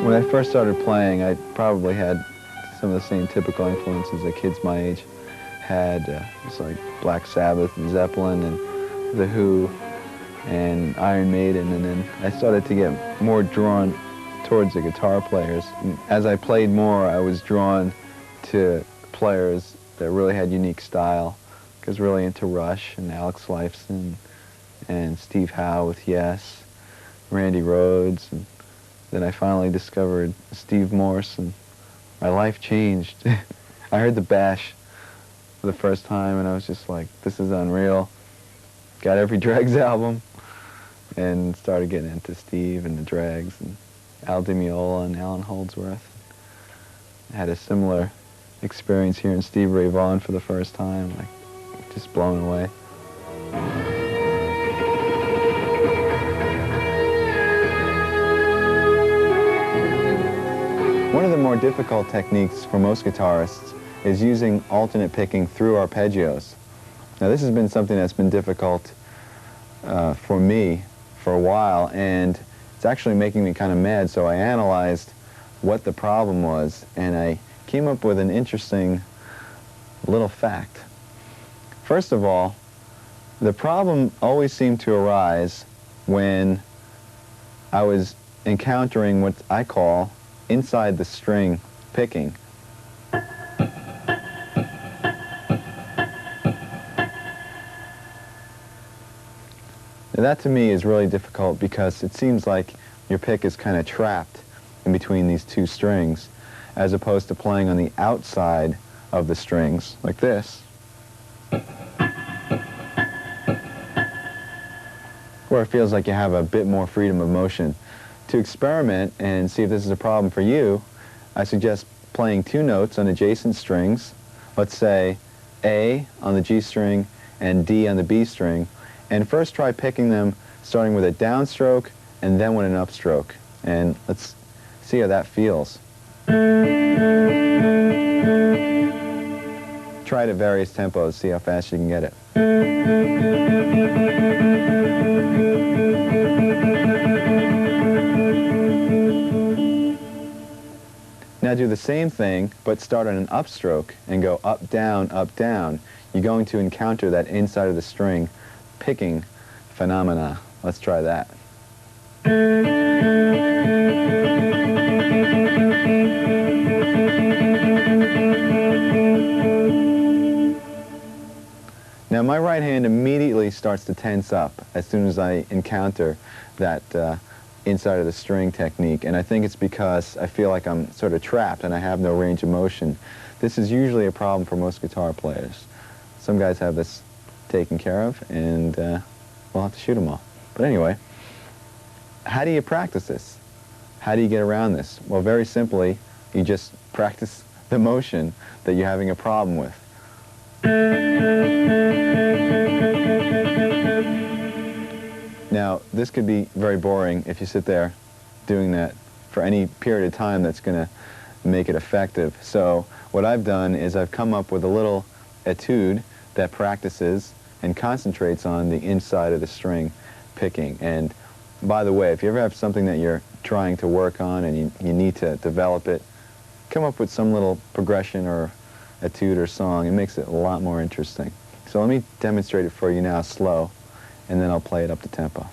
When I first started playing, I probably had some of the same typical influences that kids my age had. It's like Black Sabbath and Zeppelin and The Who and Iron Maiden, and then I started to get more drawn towards the guitar players. And as I played more, I was drawn to players that really had unique style. I was really into Rush and Alex Lifeson and Steve Howe with Yes, Randy Rhoads, and then I finally discovered Steve Morse, and my life changed. I heard the Bash for the first time, and I was just like, this is unreal. Got every Dregs album, and started getting into Steve and the Dregs, and Al Di Meola and Alan Holdsworth. I had a similar experience hearing Steve Ray Vaughan for the first time, like, just blown away. One of the more difficult techniques for most guitarists is using alternate picking through arpeggios. Now this has been something that's been difficult for me for a while, and it's actually making me kind of mad, so I analyzed what the problem was, and I came up with an interesting little fact. First of all, the problem always seemed to arise when I was encountering what I call inside the string picking. Now that to me is really difficult because it seems like your pick is kind of trapped in between these two strings, as opposed to playing on the outside of the strings, like this, where it feels like you have a bit more freedom of motion. To experiment and see if this is a problem for you, I suggest playing two notes on adjacent strings, let's say A on the G string and D on the B string, and first try picking them starting with a downstroke and then with an upstroke. And let's see how that feels. Try it at various tempos, see how fast you can get it. Now do the same thing, but start on an upstroke and go up, down, up, down. You're going to encounter that inside of the string picking phenomena. Let's try that. Now my right hand immediately starts to tense up as soon as I encounter that inside of the string technique, and I think it's because I feel like I'm sort of trapped and I have no range of motion. This is usually a problem for most guitar players. some guys have this taken care of, and we'll have to shoot them all. But anyway, how do you practice this? How do you get around this? Well, very simply, you just practice the motion that you're having a problem with. Now, this could be very boring if you sit there doing that for any period of time that's going to make it effective. So what I've done is I've come up with a little etude that practices and concentrates on the inside of the string picking. And by the way, if you ever have something that you're trying to work on and you need to develop it, come up with some little progression or etude or song. It makes it a lot more interesting. So let me demonstrate it for you now slow, and then I'll play it up to tempo.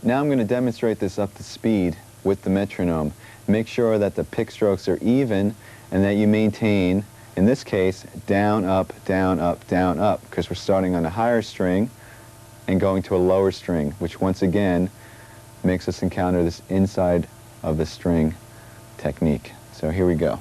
Now I'm going to demonstrate this up to speed with the metronome. Make sure that the pick strokes are even and that you maintain, in this case, down, up, down, up, down, up, because we're starting on a higher string and going to a lower string, which once again makes us encounter this inside of the string technique. So here we go.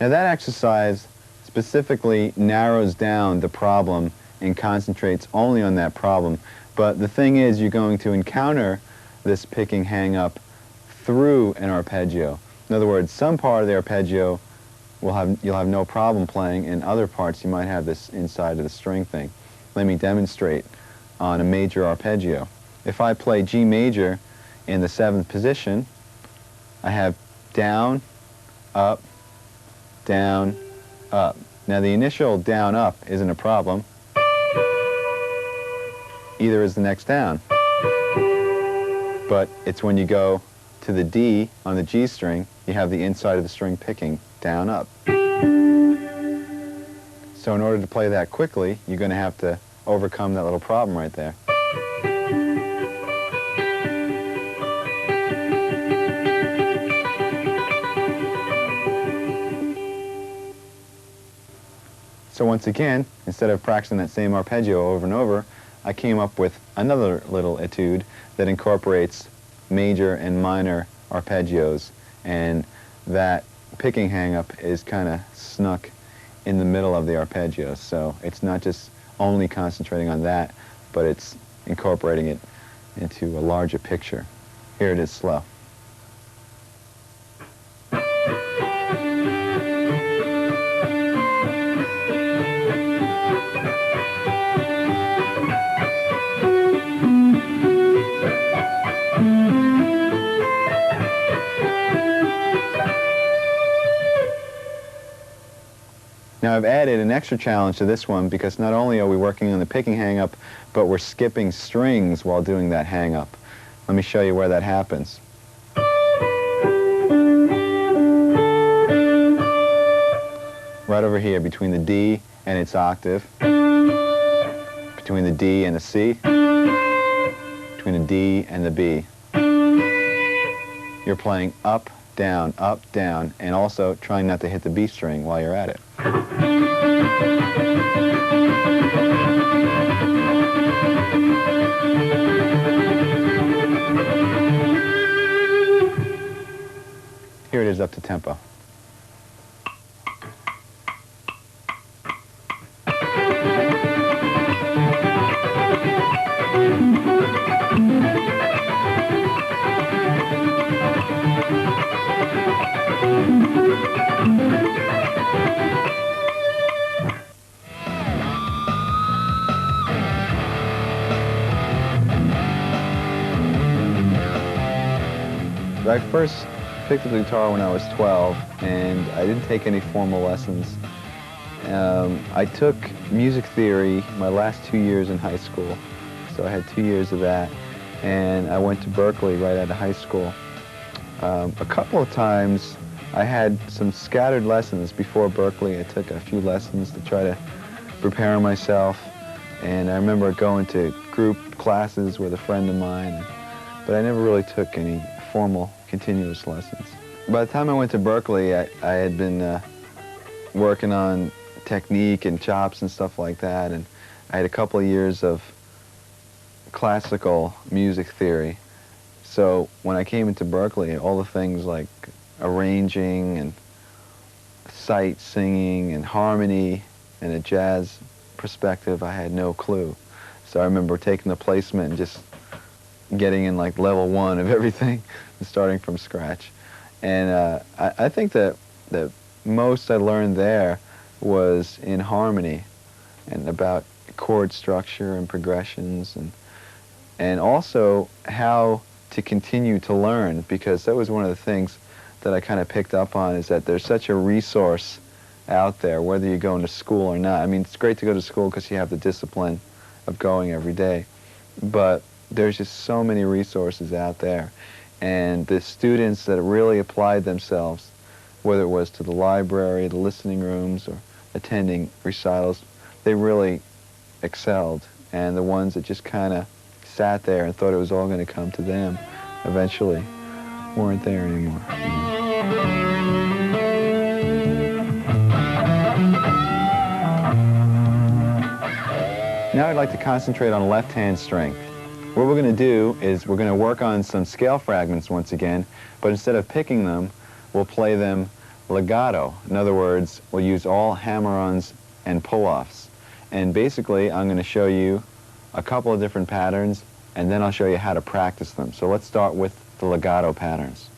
Now that exercise specifically narrows down the problem and concentrates only on that problem. But the thing is, you're going to encounter this picking hang-up through an arpeggio. In other words, some part of the arpeggio you'll have no problem playing, and other parts you might have this inside of the string thing. Let me demonstrate on a major arpeggio. If I play G major in the 7th position, I have down, up, down, up. Now the initial down, up isn't a problem. Either is the next down. But it's when you go to the D on the G string, you have the inside of the string picking down, up. So in order to play that quickly, you're going to have to overcome that little problem right there. So once again, instead of practicing that same arpeggio over and over, I came up with another little etude that incorporates major and minor arpeggios, and that picking hang-up is kind of snuck in the middle of the arpeggios. So it's not just only concentrating on that, but it's incorporating it into a larger picture. Here it is slow. Now I've added an extra challenge to this one because not only are we working on the picking hang-up, but we're skipping strings while doing that hang-up. Let me show you where that happens. Right over here between the D and its octave, between the D and the C, between the D and the B. You're playing up, down, and also trying not to hit the B string while you're at it. Here it is up to tempo. I first picked up the guitar when I was 12, and I didn't take any formal lessons. I took music theory my last 2 years in high school, so I had 2 years of that, and I went to Berkeley right out of high school. A couple of times I had some scattered lessons before Berkeley. I took a few lessons to try to prepare myself, and I remember going to group classes with a friend of mine, but I never really took any formal continuous lessons. By the time I went to Berkeley, I had been working on technique and chops and stuff like that, and I had a couple of years of classical music theory. So when I came into Berkeley, all the things like arranging and sight singing and harmony and a jazz perspective, I had no clue. So I remember taking the placement and just getting in like level 1 of everything and starting from scratch. And I think that the most I learned there was in harmony and about chord structure and progressions, and also how to continue to learn, because that was one of the things that I kind of picked up on, is that there's such a resource out there, whether you're going to school or not. I mean, it's great to go to school because you have the discipline of going every day, but there's just so many resources out there. And the students that really applied themselves, whether it was to the library, the listening rooms, or attending recitals, they really excelled. And the ones that just kind of sat there and thought it was all going to come to them eventually weren't there anymore. Now I'd like to concentrate on left-hand strength. What we're going to do is we're going to work on some scale fragments once again, but instead of picking them, we'll play them legato. In other words, we'll use all hammer-ons and pull-offs. And basically, I'm going to show you a couple of different patterns, and then I'll show you how to practice them. So let's start with the legato patterns.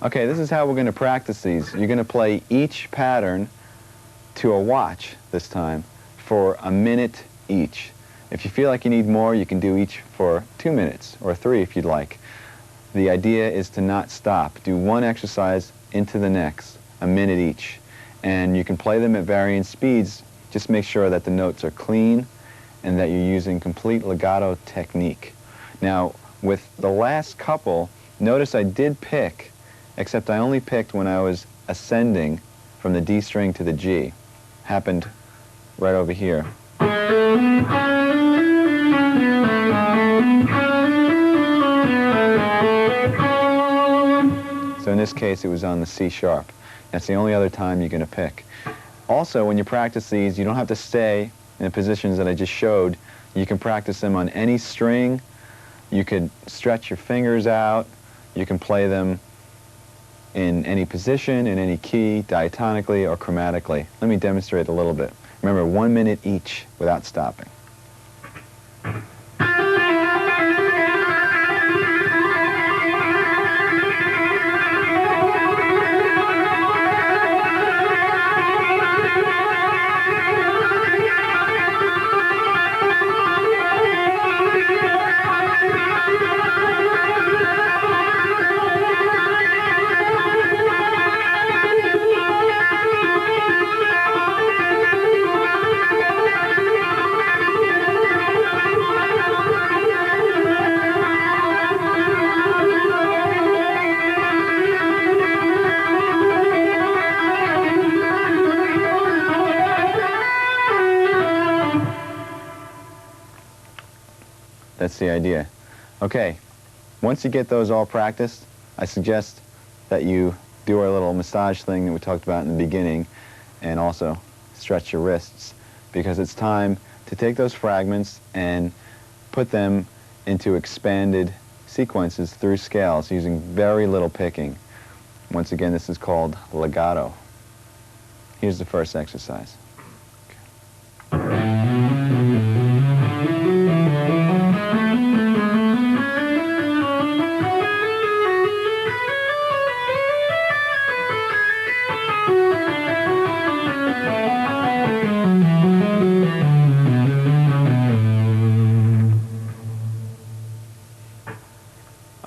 Okay, this is how we're going to practice these. You're going to play each pattern to a watch this time for a minute each. If you feel like you need more, you can do each for 2 minutes or 3 if you'd like. The idea is to not stop. Do one exercise into the next, a minute each. And you can play them at varying speeds. Just make sure that the notes are clean and that you're using complete legato technique. Now, with the last couple, notice I did pick, except I only picked when I was ascending from the D string to the G. Happened right over here. So in this case, it was on the C sharp. That's the only other time you're going to pick. Also, when you practice these, you don't have to stay in the positions that I just showed. You can practice them on any string. You could stretch your fingers out. You can play them in any position, in any key, diatonically or chromatically. Let me demonstrate a little bit. Remember, 1 minute each without stopping. That's the idea. Okay, once you get those all practiced, I suggest that you do our little massage thing that we talked about in the beginning, and also stretch your wrists, because it's time to take those fragments and put them into expanded sequences through scales using very little picking. Once again, this is called legato. Here's the first exercise.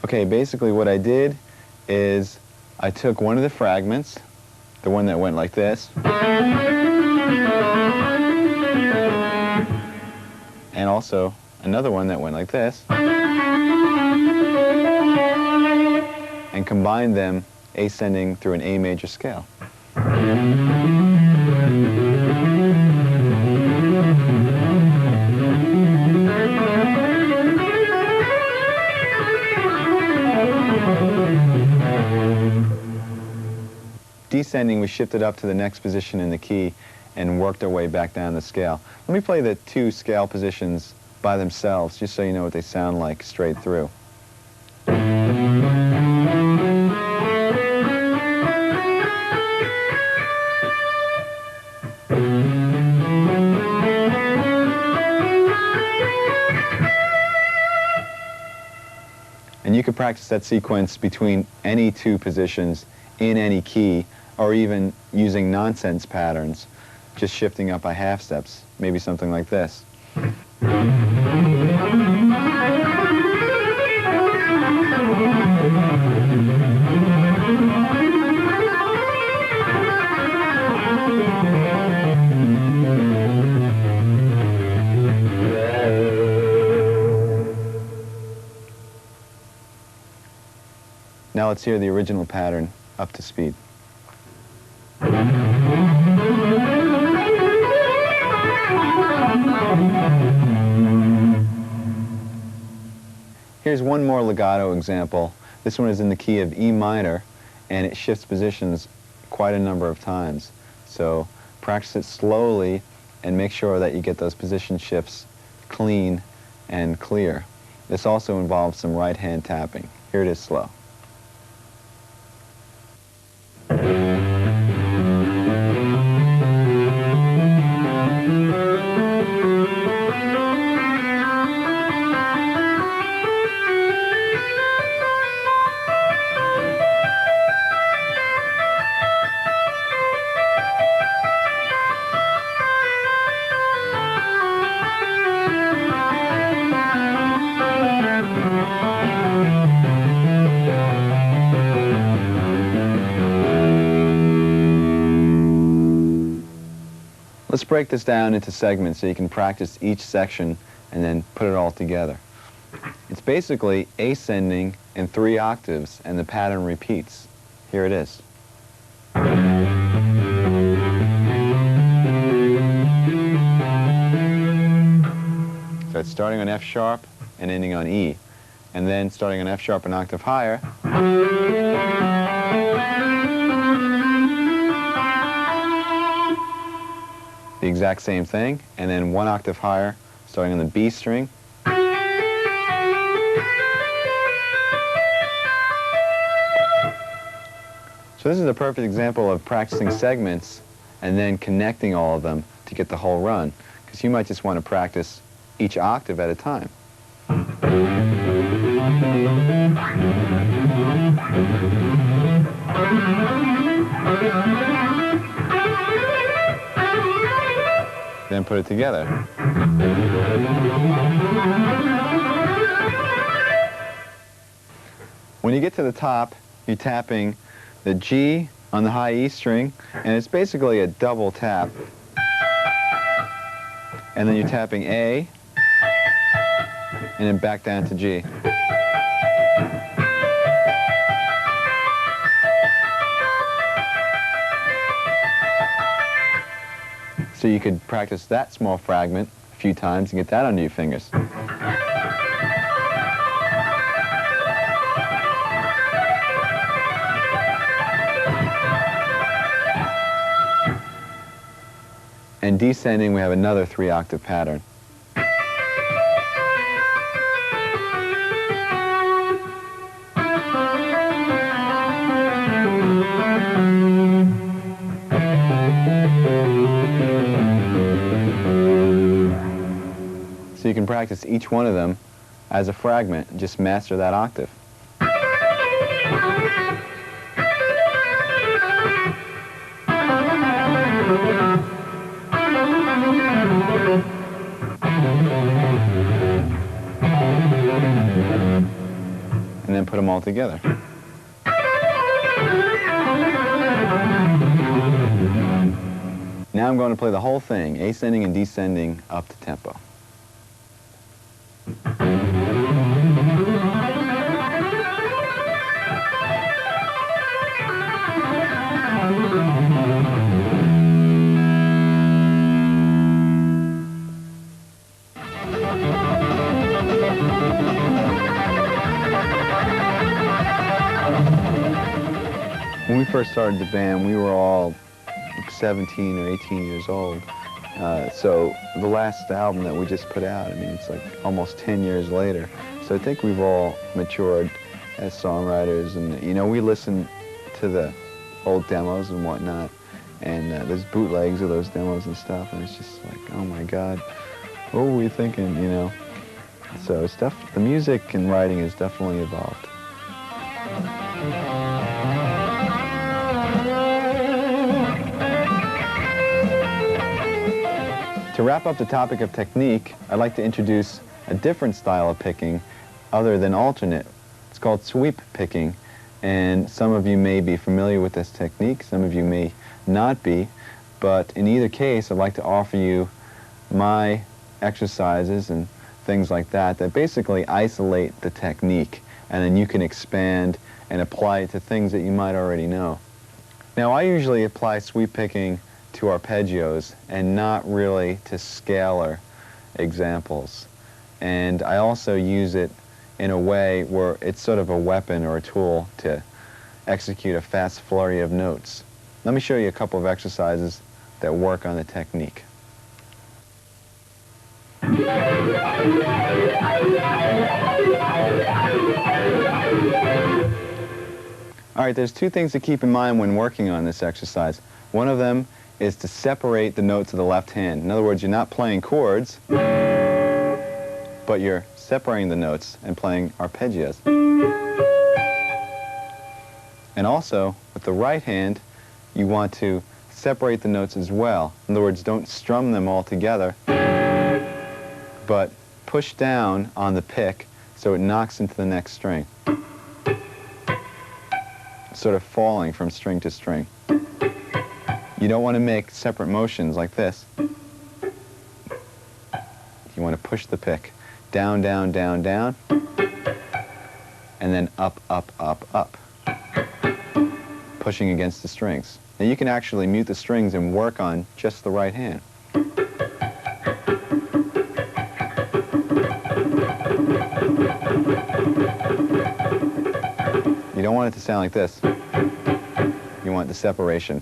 Okay, basically what I did is I took one of the fragments, the one that went like this, and also another one that went like this, and combined them ascending through an A major scale. Descending, we shifted up to the next position in the key and worked our way back down the scale. Let me play the two scale positions by themselves, just so you know what they sound like straight through. And you can practice that sequence between any two positions in any key, or even using nonsense patterns, just shifting up by half steps, maybe something like this. Now let's hear the original pattern up to speed. Here's one more legato example. This one is in the key of E minor, and it shifts positions quite a number of times. So practice it slowly and make sure that you get those position shifts clean and clear. This also involves some right hand tapping. Here it is slow. Let's break this down into segments so you can practice each section and then put it all together. It's basically ascending in 3 octaves, and the pattern repeats. Here it is. So it's starting on F sharp and ending on E, and then starting on F sharp an octave higher, the exact same thing, and then 1 octave higher, starting on the B string. So this is a perfect example of practicing segments and then connecting all of them to get the whole run, because you might just want to practice each octave at a time. Then put it together. When you get to the top, you're tapping the G on the high E string, and it's basically a double tap. And then you're tapping A, and then back down to G. So you could practice that small fragment a few times and get that under your fingers. And descending, we have another 3-octave pattern. So you can practice each one of them as a fragment and just master that octave. And then put them all together. Now I'm going to play the whole thing, ascending and descending up to tempo. When we first started the band, we were all 17 or 18 years old. So the last album that we just put out, I mean, it's like almost 10 years later. So I think we've all matured as songwriters, and you know, we listen to the old demos and whatnot, and there's bootlegs of those demos and stuff, and it's just like, oh my God, what were we thinking, you know? So it's the music and writing has definitely evolved. To wrap up the topic of technique, I'd like to introduce a different style of picking other than alternate. It's called sweep picking, and some of you may be familiar with this technique, some of you may not be, but in either case, I'd like to offer you my exercises and things like that that basically isolate the technique, and then you can expand and apply it to things that you might already know. Now, I usually apply sweep picking to arpeggios and not really to scalar examples. And I also use it in a way where it's sort of a weapon or a tool to execute a fast flurry of notes. Let me show you a couple of exercises that work on the technique. All right, there's two things to keep in mind when working on this exercise. One of them is to separate the notes of the left hand. In other words, you're not playing chords, but you're separating the notes and playing arpeggios. And also, with the right hand, you want to separate the notes as well. In other words, don't strum them all together, but push down on the pick so it knocks into the next string, sort of falling from string to string. You don't want to make separate motions like this. You want to push the pick down, down, down, down, and then up, up, up, up, pushing against the strings. Now you can actually mute the strings and work on just the right hand. You don't want it to sound like this. You want the separation.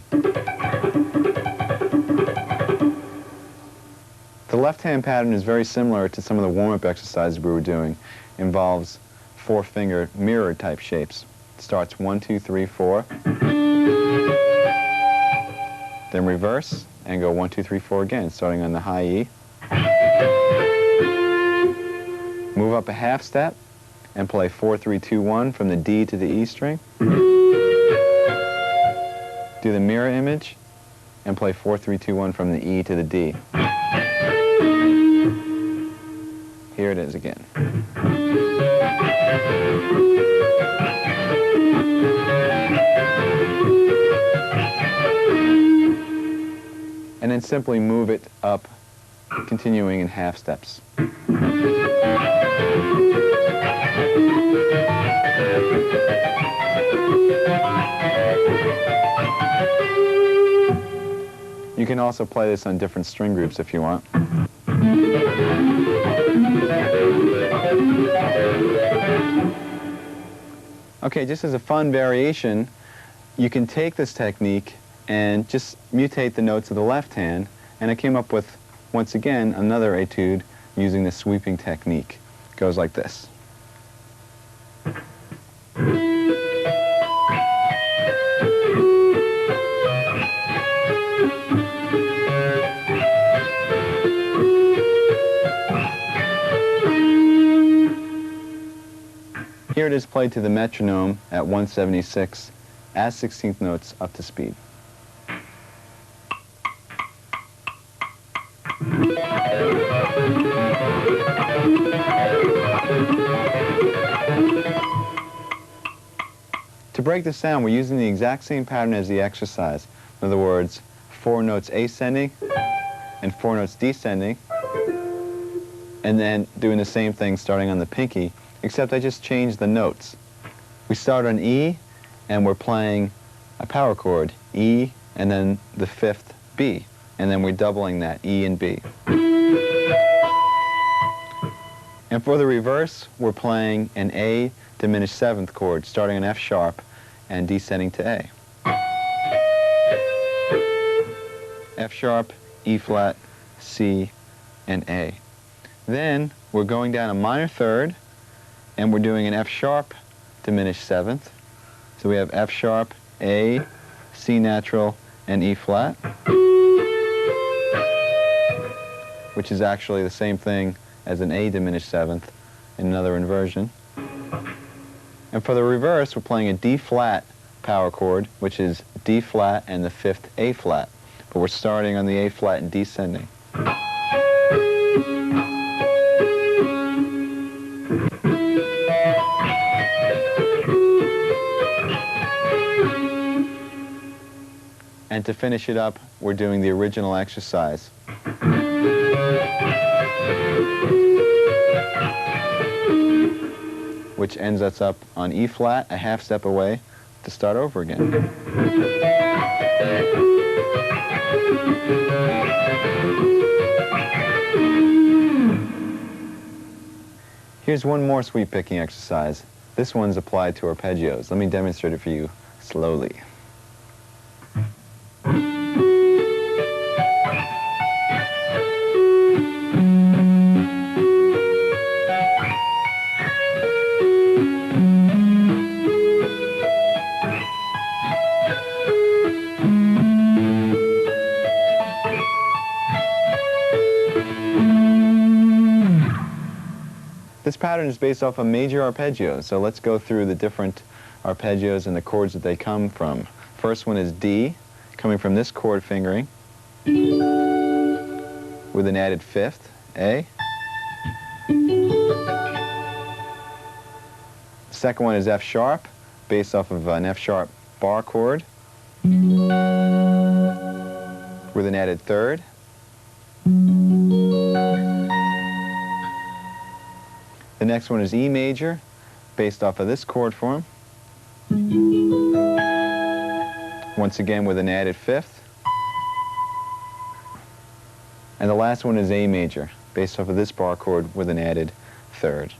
The left-hand pattern is very similar to some of the warm-up exercises we were doing. It involves 4-finger mirror type shapes. It starts 1, 2, 3, 4. Then reverse and go 1, 2, 3, 4 again, starting on the high E. Move up a half step and play 4, 3, 2, 1 from the D to the E string. Do the mirror image and play 4, 3, 2, 1 from the E to the D. Here it is again. And then simply move it up, continuing in half steps. You can also play this on different string groups if you want. Okay, just as a fun variation, you can take this technique and just mutate the notes of the left hand And I came up with, once again, another etude using the sweeping technique. It goes like this. Here it is played to the metronome at 176 as 16th notes up to speed. To break the sound, we're using the exact same pattern as the exercise. In other words, 4 notes ascending and 4 notes descending, and then doing the same thing starting on the pinky, except I just changed the notes. We start on E, and we're playing a power chord, E, and then the 5th B, and then we're doubling that, E and B. And for the reverse, we're playing an A diminished 7th chord, starting on F sharp and descending to A. F sharp, E flat, C, and A. Then we're going down a minor third, and we're doing an F sharp diminished 7th. So we have F sharp, A, C natural, and E flat, which is actually the same thing as an A diminished 7th in another inversion. And for the reverse, we're playing a D flat power chord, which is D flat and the 5th A flat. But we're starting on the A flat and descending. And to finish it up, we're doing the original exercise. Which ends us up on E flat, a half step away, to start over again. Here's one more sweep picking exercise. This one's applied to arpeggios. Let me demonstrate it for you slowly. This pattern is based off a major arpeggio, so let's go through the different arpeggios and the chords that they come from. First one is D, coming from this chord fingering, with an added 5th, A. The second one is F sharp, based off of an F sharp bar chord, with an added 3rd. The next one is E major, based off of this chord form. Once again with an added 5th. And the last one is A major, based off of this bar chord with an added 3rd.